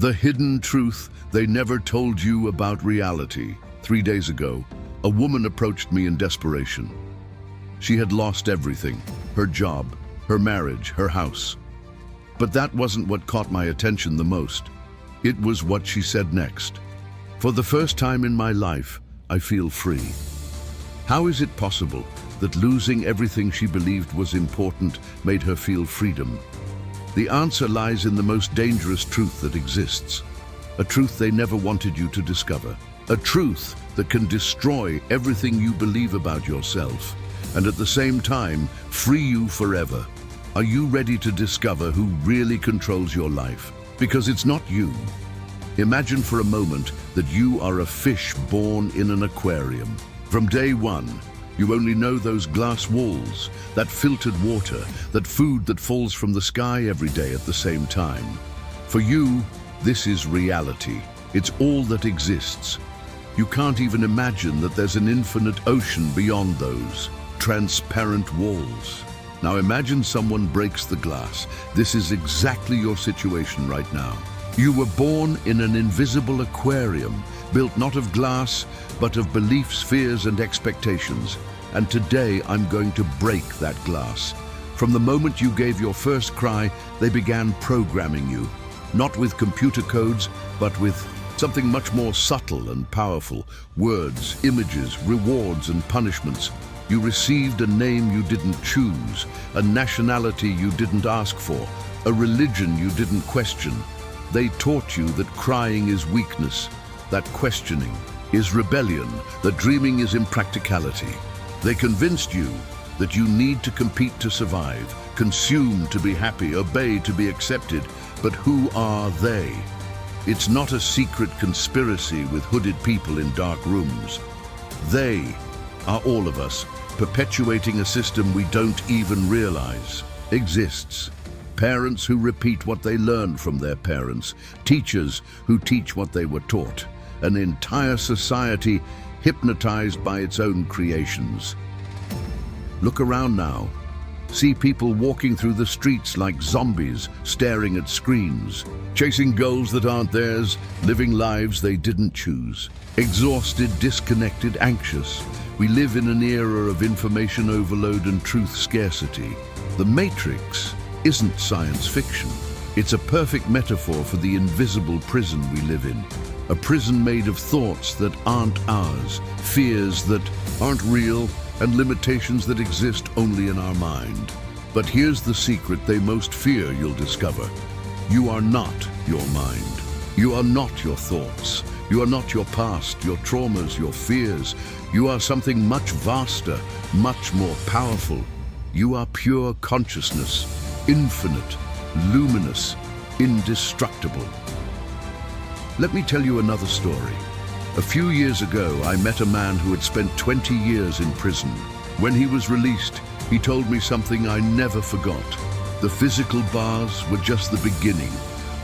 The hidden truth they never told you about reality. 3 days ago, a woman approached me in desperation. She had lost everything, her job, her marriage, her house. But that wasn't what caught my attention the most. It was what she said next. For the first time in my life, I feel free. How is it possible that losing everything she believed was important made her feel freedom? The answer lies in the most dangerous truth that exists. A truth they never wanted you to discover. A truth that can destroy everything you believe about yourself, and at the same time, free you forever. Are you ready to discover who really controls your life? Because it's not you. Imagine for a moment that you are a fish born in an aquarium. From day one, you only know those glass walls, that filtered water, that food that falls from the sky every day at the same time. For you, this is reality. It's all that exists. You can't even imagine that there's an infinite ocean beyond those transparent walls. Now imagine someone breaks the glass. This is exactly your situation right now. You were born in an invisible aquarium, built not of glass, but of beliefs, fears, and expectations. And today I'm going to break that glass. From the moment you gave your first cry, they began programming you. Not with computer codes, but with something much more subtle and powerful. Words, images, rewards, and punishments. You received a name you didn't choose, a nationality you didn't ask for, a religion you didn't question. They taught you that crying is weakness, that questioning is rebellion, that dreaming is impracticality. They convinced you that you need to compete to survive, consume to be happy, obey to be accepted. But who are they? It's not a secret conspiracy with hooded people in dark rooms. They are all of us, perpetuating a system we don't even realize exists. Parents who repeat what they learned from their parents, teachers who teach what they were taught, an entire society hypnotized by its own creations. Look around now. See people walking through the streets like zombies, staring at screens, chasing goals that aren't theirs, living lives they didn't choose. Exhausted, disconnected, anxious. We live in an era of information overload and truth scarcity. The Matrix isn't science fiction. It's a perfect metaphor for the invisible prison we live in. A prison made of thoughts that aren't ours, fears that aren't real, and limitations that exist only in our mind. But here's the secret they most fear you'll discover. You are not your mind. You are not your thoughts. You are not your past, your traumas, your fears. You are something much vaster, much more powerful. You are pure consciousness, infinite, luminous, indestructible. Let me tell you another story. A few years ago, I met a man who had spent 20 years in prison. When he was released, he told me something I never forgot. The physical bars were just the beginning.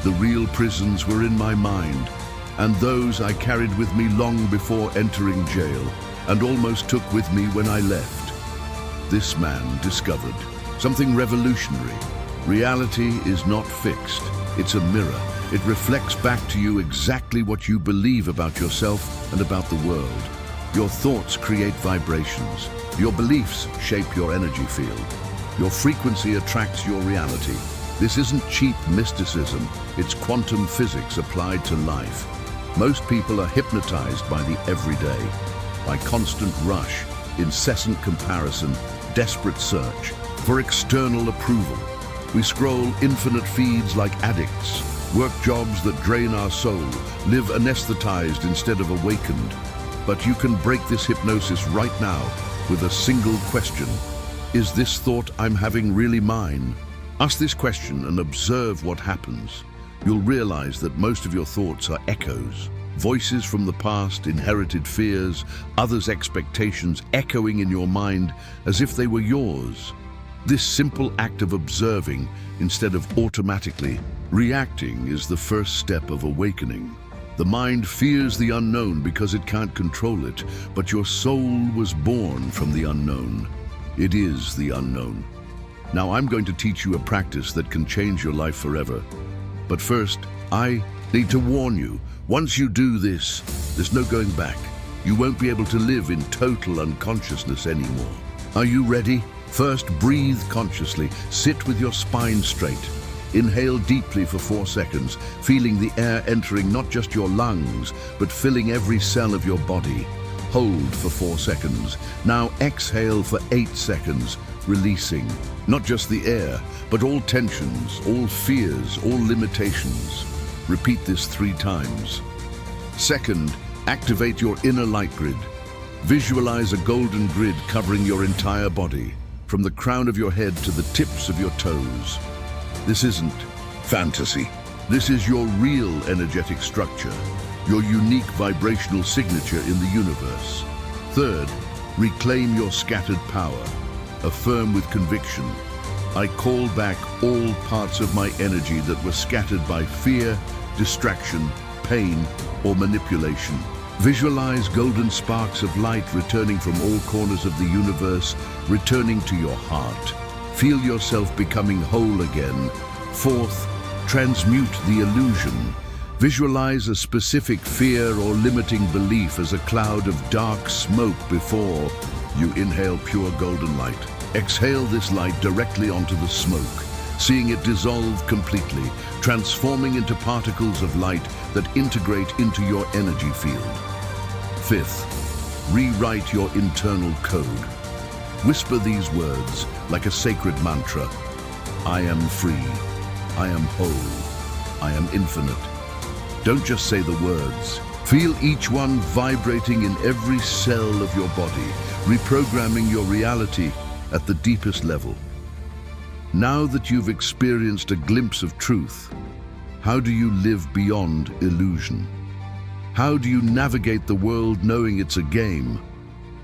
The real prisons were in my mind, and those I carried with me long before entering jail, and almost took with me when I left. This man discovered something revolutionary. Reality is not fixed. It's a mirror. It reflects back to you exactly what you believe about yourself and about the world. Your thoughts create vibrations. Your beliefs shape your energy field. Your frequency attracts your reality. This isn't cheap mysticism. It's quantum physics applied to life. Most people are hypnotized by the everyday, by constant rush, incessant comparison, desperate search for external approval. We scroll infinite feeds like addicts, work jobs that drain our soul, live anesthetized instead of awakened. But you can break this hypnosis right now with a single question. Is this thought I'm having really mine? Ask this question and observe what happens. You'll realize that most of your thoughts are echoes, voices from the past, inherited fears, others' expectations echoing in your mind as if they were yours. This simple act of observing instead of automatically reacting is the first step of awakening. The mind fears the unknown because it can't control it, but your soul was born from the unknown. It is the unknown. Now I'm going to teach you a practice that can change your life forever. But first, I Need to warn you, once you do this, there's no going back. You won't be able to live in total unconsciousness anymore. Are you ready? First, breathe consciously. Sit with your spine straight. Inhale deeply for 4 seconds, feeling the air entering not just your lungs, but filling every cell of your body. Hold for 4 seconds. Now exhale for 8 seconds, releasing not just the air, but all tensions, all fears, all limitations. Repeat this 3 times. Second, activate your inner light grid. Visualize a golden grid covering your entire body, from the crown of your head to the tips of your toes. This isn't fantasy. This is your real energetic structure, your unique vibrational signature in the universe. Third, reclaim your scattered power. Affirm with conviction, I call back all parts of my energy that were scattered by fear, distraction, pain, or manipulation. Visualize golden sparks of light returning from all corners of the universe, returning to your heart. Feel yourself becoming whole again. Fourth, transmute the illusion. Visualize a specific fear or limiting belief as a cloud of dark smoke before you inhale pure golden light. Exhale this light directly onto the smoke, seeing it dissolve completely, transforming into particles of light that integrate into your energy field. Fifth, rewrite your internal code. Whisper these words like a sacred mantra. I am free. I am whole. I am infinite. Don't just say the words. Feel each one vibrating in every cell of your body, reprogramming your reality at the deepest level. Now that you've experienced a glimpse of truth, how do you live beyond illusion? How do you navigate the world knowing it's a game,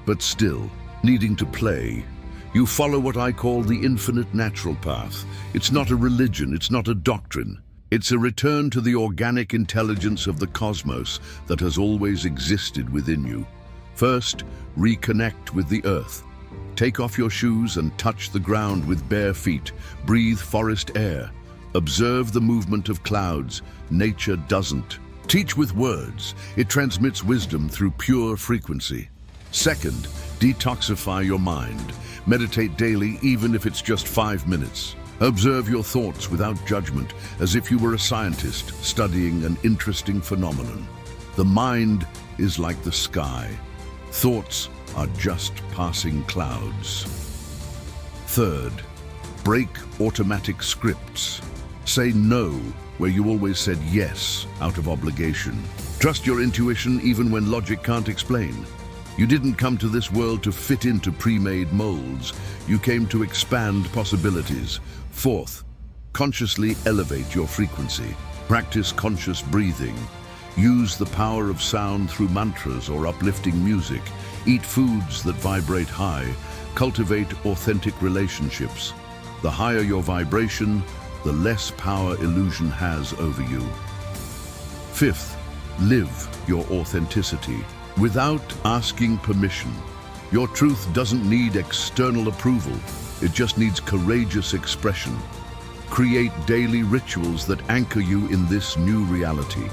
but still needing to play? You follow what I call the infinite natural path. It's not a religion, it's not a doctrine. It's a return to the organic intelligence of the cosmos that has always existed within you. First, reconnect with the earth. Take off your shoes and touch the ground with bare feet. Breathe forest air. Observe the movement of clouds. Nature doesn't. Teach with words. It transmits wisdom through pure frequency. Second, detoxify your mind. Meditate daily, even if it's just 5 minutes. Observe your thoughts without judgment, as if you were a scientist studying an interesting phenomenon. The mind is like the sky. Thoughts are just passing clouds. Third, break automatic scripts. Say no where you always said yes out of obligation. Trust your intuition even when logic can't explain. You didn't come to this world to fit into pre-made molds. You came to expand possibilities. Fourth, consciously elevate your frequency. Practice conscious breathing. Use the power of sound through mantras or uplifting music. Eat foods that vibrate high. Cultivate authentic relationships. The higher your vibration, the less power illusion has over you. Fifth, live your authenticity without asking permission. Your truth doesn't need external approval. It just needs courageous expression. Create daily rituals that anchor you in this new reality.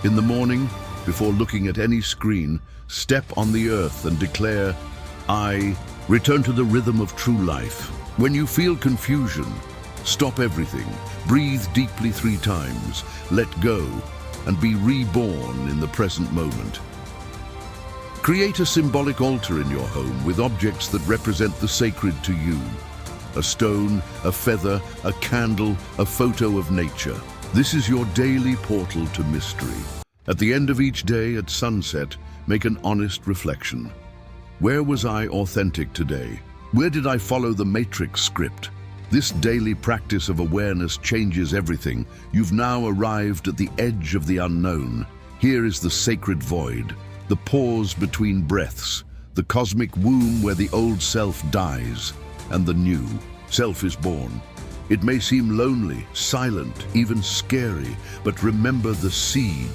In the morning, before looking at any screen, step on the earth and declare, I return to the rhythm of true life. When you feel confusion, stop everything, breathe deeply 3 times, let go, and be reborn in the present moment. Create a symbolic altar in your home with objects that represent the sacred to you. A stone, a feather, a candle, a photo of nature. This is your daily portal to mystery. At the end of each day at sunset, make an honest reflection. Where was I authentic today? Where did I follow the matrix script? This daily practice of awareness changes everything. You've now arrived at the edge of the unknown. Here is the sacred void, the pause between breaths, the cosmic womb where the old self dies and the new self is born. It may seem lonely, silent, even scary, but remember the seed.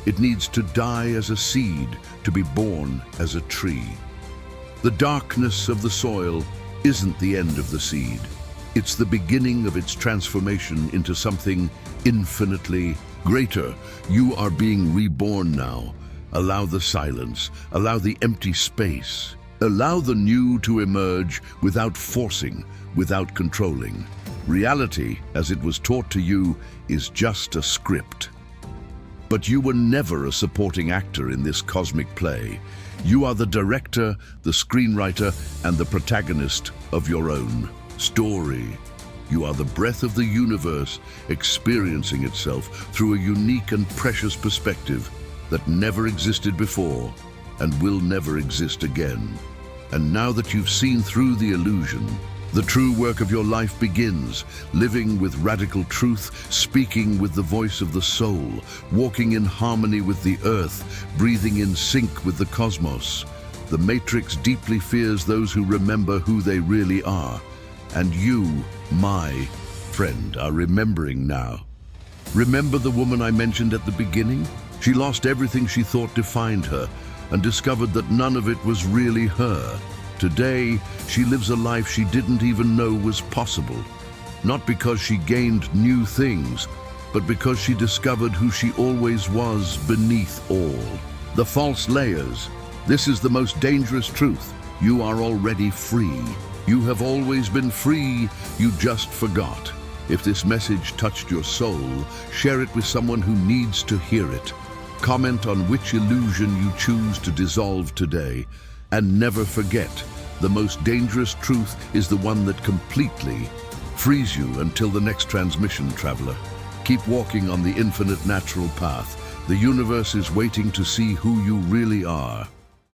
It needs to die as a seed to be born as a tree. The darkness of the soil isn't the end of the seed. It's the beginning of its transformation into something infinitely Greater, you are being reborn now. Allow the silence, allow the empty space. Allow the new to emerge without forcing, without controlling. Reality, as it was taught to you, is just a script. But you were never a supporting actor in this cosmic play. You are the director, the screenwriter, and the protagonist of your own story. You are the breath of the universe, experiencing itself through a unique and precious perspective that never existed before and will never exist again. And now that you've seen through the illusion, the true work of your life begins, living with radical truth, speaking with the voice of the soul, walking in harmony with the earth, breathing in sync with the cosmos. The Matrix deeply fears those who remember who they really are. And you, my friend, are remembering now. Remember the woman I mentioned at the beginning? She lost everything she thought defined her and discovered that none of it was really her. Today, she lives a life she didn't even know was possible. Not because she gained new things, but because she discovered who she always was beneath all. The false layers. This is the most dangerous truth. You are already free. You have always been free, you just forgot. If this message touched your soul, share it with someone who needs to hear it. Comment on which illusion you choose to dissolve today. And never forget, the most dangerous truth is the one that completely frees you until the next transmission, traveler. Keep walking on the infinite natural path. The universe is waiting to see who you really are.